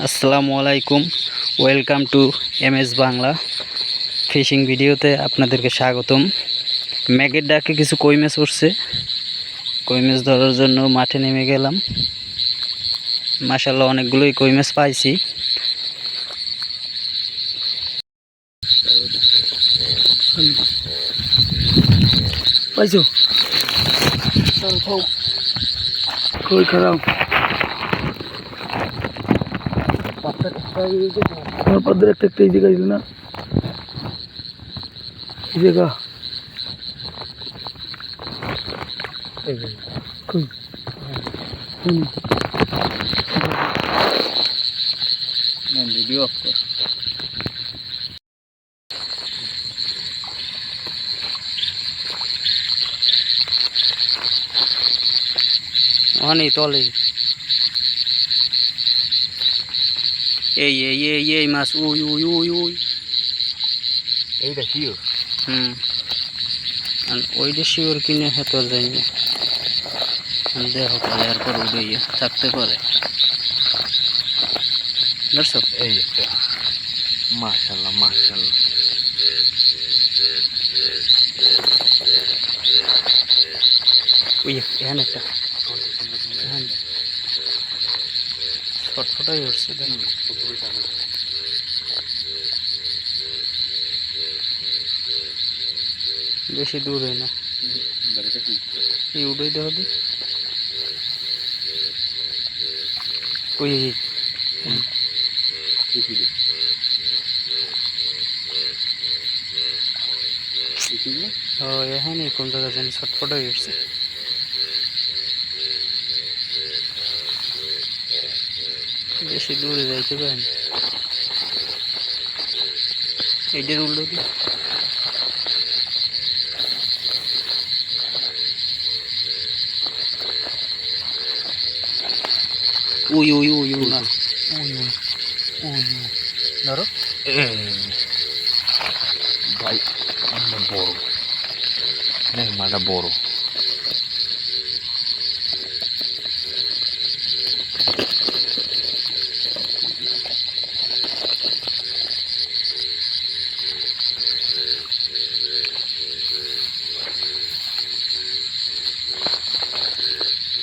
আসসালামু আলাইকুম, welcome to MS Bangla fishing ভিডিওতে আপনাদেরকে স্বাগতম। ম্যাগের ডাকে কিছু কই মাছ উঠছে, কই মাছ ধরার জন্য মাঠে নেমে গেলাম। মাশাআল্লাহ অনেকগুলোই কই মাছ পাইছি। পাইছো কই খারাপ পাত্রের একটা এই জায়গা ছিল না, এই জায়গা কই ভিডিও অফ কর। অনেক তলে এই মাছ উই উই উই উই এইটা শিওর। ওইটা শিওর কিনে হেতো যাই না, দেখো তাহলে এরপর উঠে থাকতে পারে। দর্শক এই একটা মাশাআল্লাহ মাশাআল্লাহ ওই এখানে একটা ছটফটাই উঠছে। বেশি দূরে না, এই উঠেই দেওয়া দি ওই এখানে কোন জায়গা জানি ছটফটাই উঠছে। বেশি দূরে যাইতে পারেন, এইটার উল্টো দি উই উই উই উই না উই উই উই উই ধরো ভাই বড় মাটা বড়।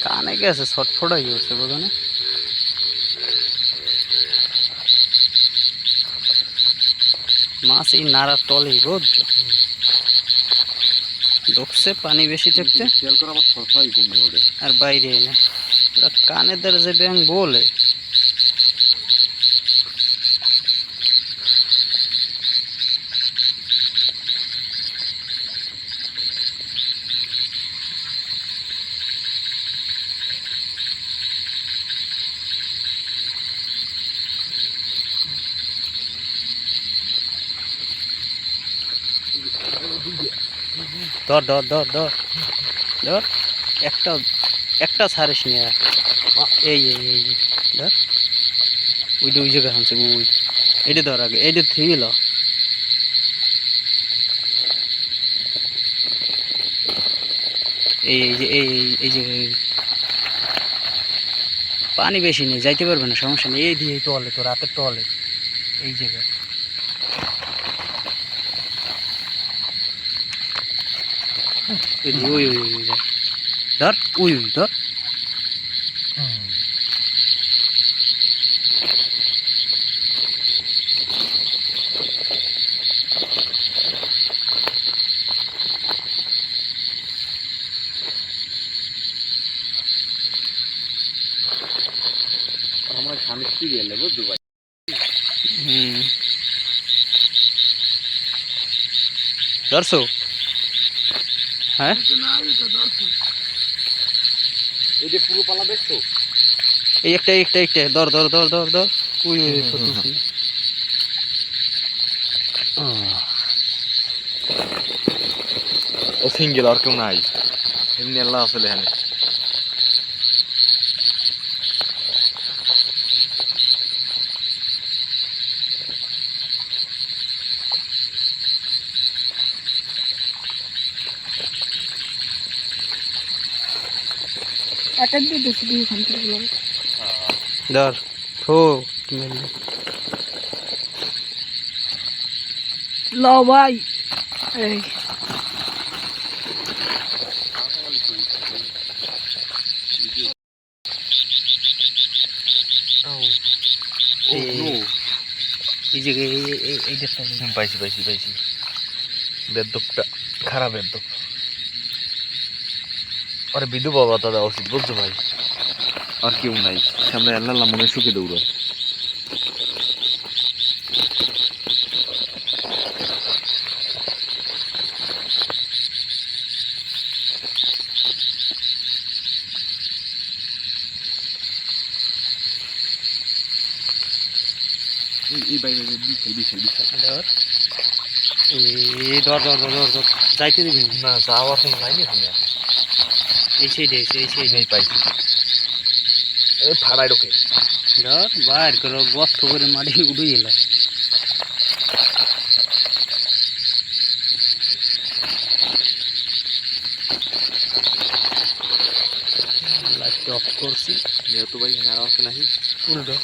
কানে গেছে ছটফটাই উঠছে বোঝো না। মাছ এই নাড়ার তলেই বুঝছো, ঢুকছে পানি বেশি থাকতে আর বাইরে এনে ওরা কানের দ্বারা যে ব্যাং বলে ধর ধর ধর ধর ধর একটা একটা ছাড়িস নিয়ে এই এই এই ধর ওইটা ওই জায়গায় হানছে ওই এইটা ধর আগে এইটা থেকে ল এই এই যে এই যে পানি বেশি নেই, যাইতে পারবে না, সমস্যা নেই। এই দিয়ে তলে তো রাতের তলে এই জায়গায় ওই ওই ওই ধর ওই ওই ধর আমার স্বামী স্ত্রী গেলে বুঝতে পারি। ধরছো হ্যাঁ এই যে পুরো পালা দেখছো, এই একটা একটা একটা ধর ধর ধর ধর ধর ওই ওই ছোট ও সিঙ্গেল আর কেউ নাই, এমনি আল্লাহ আসলে এখানে। ধর থো লাও ভাই এই এই যে এই দেখতে পাইছি পাইছি পাইছি বেদ্যপটা খারাপ বেদ্যপ আরে বিধু বাবা দাদা উচিত বুঝছো ভাই আর কেউ নাই সামনে আল্লাহ মনে সুখে দৌড়ায় এই বাইরে বিশাল বিশাল বিশাল ধর এই ধর ধর ধর ধর যাইতে দিবি না যাওয়ার কোনো লাইনই আছে না এই সাইডে এই সাইডে এই পাইছি এই ফাড়াই ঢোকে ধর বাইর করো গর্ত করে মাটি উঠে গেল লাইটটা অফ করছি যেহেতু ভাই নাড়া আছে নাকি উল্টো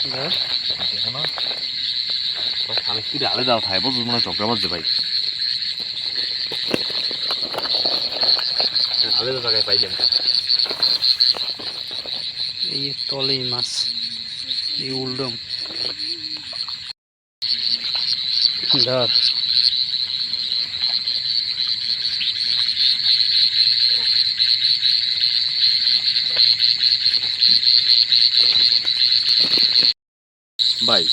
ধর দেখো না স্বামী স্ত্রী আলাদা থাকে বুঝবো মনে ঝগড়া বাজছে ভাই আলাদা জায়গায় পাইলাম এই তলেই মাছ এই উল্ডম ধর ভাই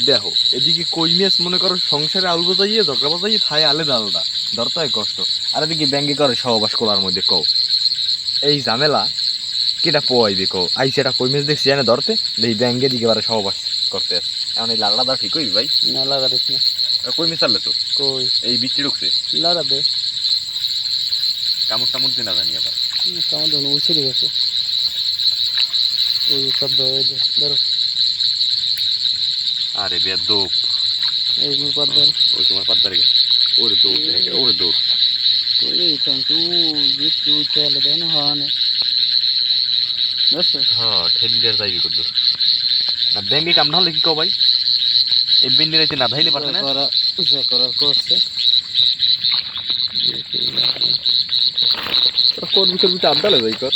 দেখো এদিকে কই মাছ মনে করো সংসারে আলু বাজাইয়ে ঝগড়া বাজাইয়ে থায় আলাদা আলাদা ধরতে কষ্ট আর এদিকে ব্যাঙ্গে করে সহবাস করার মধ্যে কও এই ঝামেলা কেটা পোয়াইবে কও আইসে একটা কই মাছ দেখছি জানে ধরতে এই ব্যাঙ্গে দিকে বারে সহবাস করতে আসে এখন এই লাড়া ঠিক হইবি ভাই না লাগাদিস না কই মাছ আনলে তো কই এই বৃষ্টি ঢুকছে লাগা দে কামড় টামড় দিনা জানি আবার কেমন ধরুন উছিয়ে গেছে ওই সব ধরো আরে বেদপ এই মোর পাত ধর ওই তোমার পাদ্দারে গেছে ওরে দৌড় দেখে ওরে দৌড় তো এই তো জিতু চলে দেন হানে বুঝছো হ্যাঁ ঠেলিয়ার যাইবি কত দূর না ব্যাঙ্গে কাম না হলে কি কও ভাই এই বিন্দি রাইতে না ধাইলে পারছে না করার করছে কোন ভিতর ভিতরে আড্ডা লে যাই কর